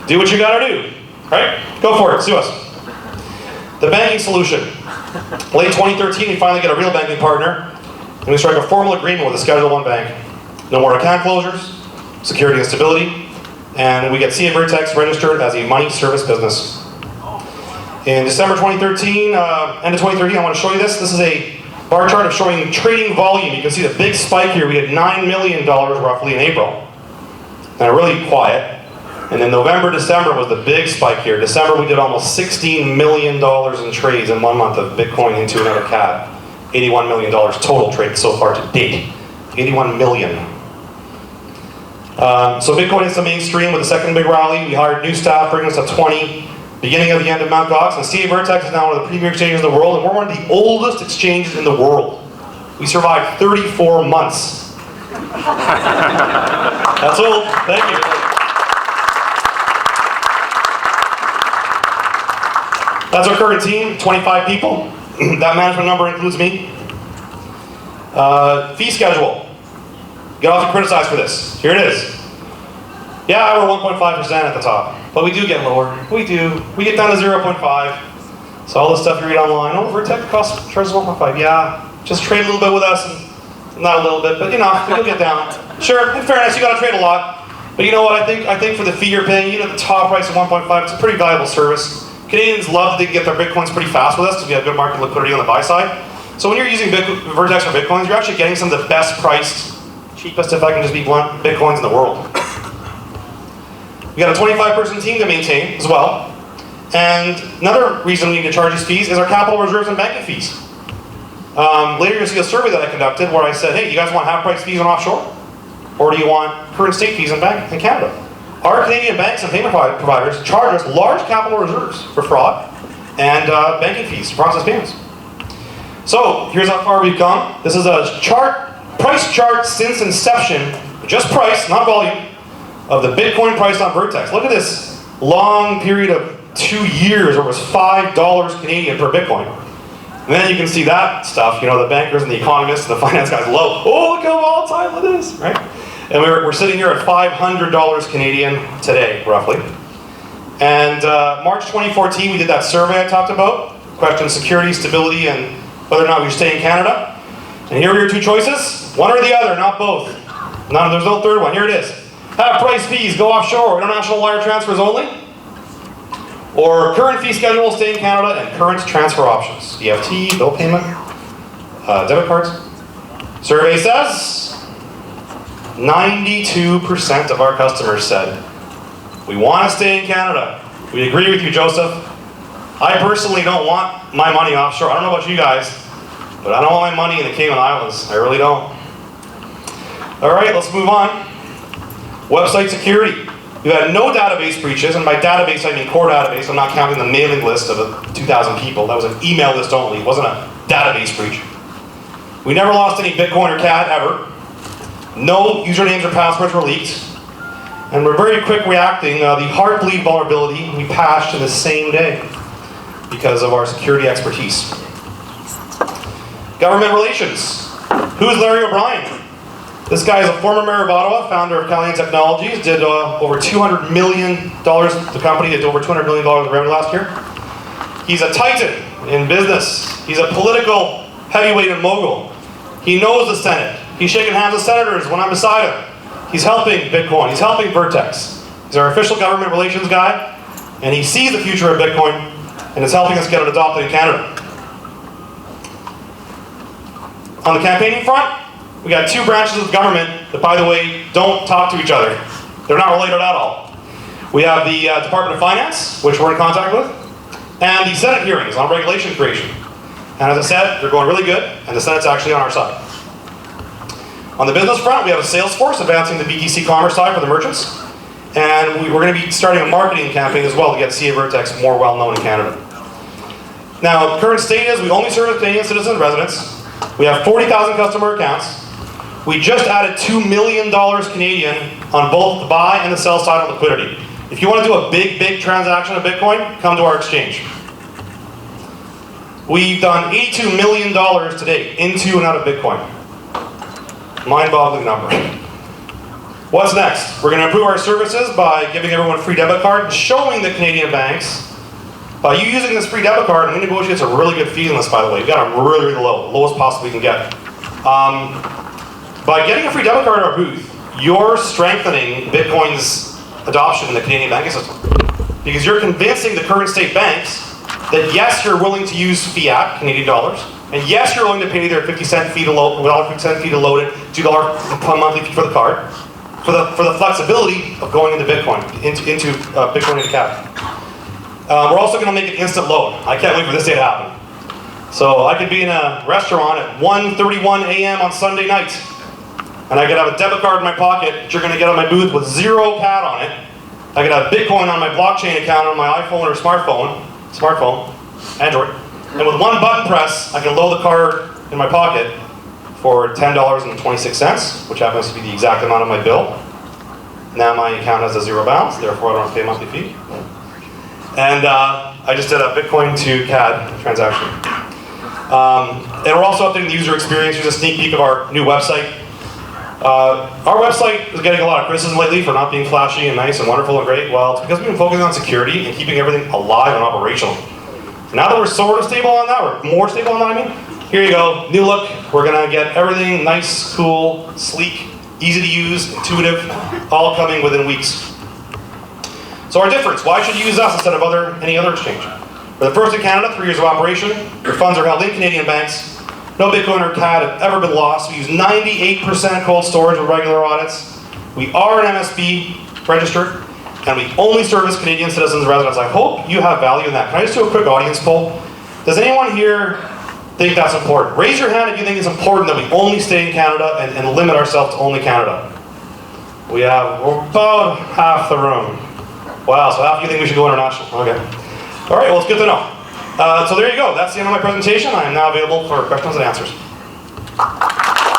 Do what you gotta do, right? Go for it, sue us. The banking solution. Late 2013, we finally get a real banking partner, and we strike a formal agreement with a Schedule I bank. No more account closures, security and stability, and we get CAVirtEx registered as a money service business. In December 2013, end of 2013, I want to show you this. This is a bar chart of showing trading volume. You can see the big spike here. We had $9 million roughly in April, and really quiet. And then November, December was the big spike here. December we did almost $16 million in trades in 1 month of Bitcoin into another CAD. $81 million total traded so far to date. 81 million. So Bitcoin is the mainstream with the second big rally. We hired new staff, bringing us to 20. Beginning of the end of Mt. Gox, and CAVirtEx is now one of the premier exchanges in the world, and we're one of the oldest exchanges in the world. We survived 34 months. That's old. Thank you. That's our current team, 25 people. That management number includes me. Fee schedule. Get off and criticize for this. Here it is. Yeah, we're 1.5% at the top, but we do get lower. We do. We get down to 0.5. So all the stuff you read online, oh, Vertex cost charges 1.5. Yeah, just trade a little bit with us, and not a little bit, but you'll get down. Sure, in fairness, you got to trade a lot, but you know what? I think for the fee you're paying, the top price of 1.5, it's a pretty valuable service. Canadians love that they can get their bitcoins pretty fast with us because we have good market liquidity on the buy side. So when you're using Vertex for bitcoins, you're actually getting some of the best priced, cheapest, if I can just be blunt, bitcoins in the world. We got a 25-person team to maintain as well. And another reason we need to charge these fees is our capital reserves and banking fees. Later you'll see a survey that I conducted where I said, hey, you guys want half-price fees on offshore? Or do you want current state fees in Canada? Our Canadian banks and payment providers charge us large capital reserves for fraud and banking fees to process payments. So here's how far we've come. This is a price chart since inception, just price, not volume, of the Bitcoin price on Vertex. Look at this long period of 2 years where it was $5 Canadian per Bitcoin. And then you can see that stuff, the bankers and the economists and the finance guys low. Oh, look how volatile it is, right? And we're sitting here at $500 Canadian today, roughly. And March 2014, we did that survey I talked about, questioned security, stability, and whether or not we should stay in Canada. And here are your two choices, one or the other, not both. There's no third one, here it is. Half price fees, go offshore, international wire transfers only. Or current fee schedule, stay in Canada, and current transfer options. EFT, bill payment, debit cards. Survey says 92% of our customers said, we want to stay in Canada. We agree with you, Joseph. I personally don't want my money offshore. I don't know about you guys, but I don't want my money in the Cayman Islands. I really don't. All right, let's move on. Website security. We've had no database breaches, and by database I mean core database. I'm not counting the mailing list of 2,000 people. That was an email list only. It wasn't a database breach. We never lost any Bitcoin or CAD ever. No usernames or passwords were leaked. And we're very quick reacting. The Heartbleed vulnerability we patched in the same day because of our security expertise. Government relations. Who's Larry O'Brien? This guy is a former mayor of Ottawa, founder of Calian Technologies, did over $200 million, the company did over $200 million in revenue last year. He's a titan in business. He's a political heavyweight and mogul. He knows the Senate. He's shaking hands with senators when I'm beside him. He's helping Bitcoin, he's helping Vertex. He's our official government relations guy, and he sees the future of Bitcoin, and is helping us get it adopted in Canada. On the campaigning front, we got two branches of government that, by the way, don't talk to each other. They're not related at all. We have the Department of Finance, which we're in contact with, and the Senate hearings on regulation creation. And as I said, they're going really good, and the Senate's actually on our side. On the business front, we have a sales force advancing the BTC commerce side for the merchants, and we're going to be starting a marketing campaign as well to get CAVirtEx more well-known in Canada. Now, current state is we only service Canadian citizens and residents. We have 40,000 customer accounts. We just added $2 million Canadian on both the buy and the sell side on liquidity. If you want to do a big transaction of Bitcoin, come to our exchange. We've done $82 million today into and out of Bitcoin. Mind-boggling number. What's next? We're going to improve our services by giving everyone a free debit card and showing the Canadian banks. By you using this free debit card, and we negotiate a really good fee on this, by the way. We got a really, really low, lowest possible we can get. By getting a free debit card at our booth, you're strengthening Bitcoin's adoption in the Canadian banking system. Because you're convincing the current state banks that yes, you're willing to use fiat, Canadian dollars, and yes, you're willing to pay their 50-cent fee to load, $50 fee to load it, $2 monthly fee for the card, for the flexibility of going into Bitcoin, into Bitcoin into CAV. We're also going to make it instant load. I can't wait for this day to happen. So I could be in a restaurant at 1:31 a.m. on Sunday night, and I could have a debit card in my pocket that you're going to get on my booth with 0 CAD on it. I could have Bitcoin on my blockchain account on my iPhone or smartphone, Android, and with one button press, I can load the card in my pocket for $10.26, which happens to be the exact amount of my bill. Now my account has a 0 balance, therefore I don't have to pay a monthly fee. And I just did a Bitcoin to CAD transaction. And we're also updating the user experience. Here's a sneak peek of our new website. Our website is getting a lot of criticism lately for not being flashy and nice and wonderful and great. Well, it's because we've been focusing on security and keeping everything alive and operational. Now that we're sort of stable on that, or more stable on that, I mean, here you go, new look. We're gonna get everything nice, cool, sleek, easy to use, intuitive, all coming within weeks. So our difference, why should you use us instead of any other exchange? We're the first in Canada, 3 years of operation. Your funds are held in Canadian banks. No Bitcoin or CAD have ever been lost. We use 98% cold storage with regular audits. We are an MSB registered, and we only service Canadian citizens and residents. I hope you have value in that. Can I just do a quick audience poll? Does anyone here think that's important? Raise your hand if you think it's important that we only stay in Canada and limit ourselves to only Canada. We're about half the room. Wow, so half of you think we should go international. Okay. All right, well, it's good to know. So there you go. That's the end of my presentation. I am now available for questions and answers.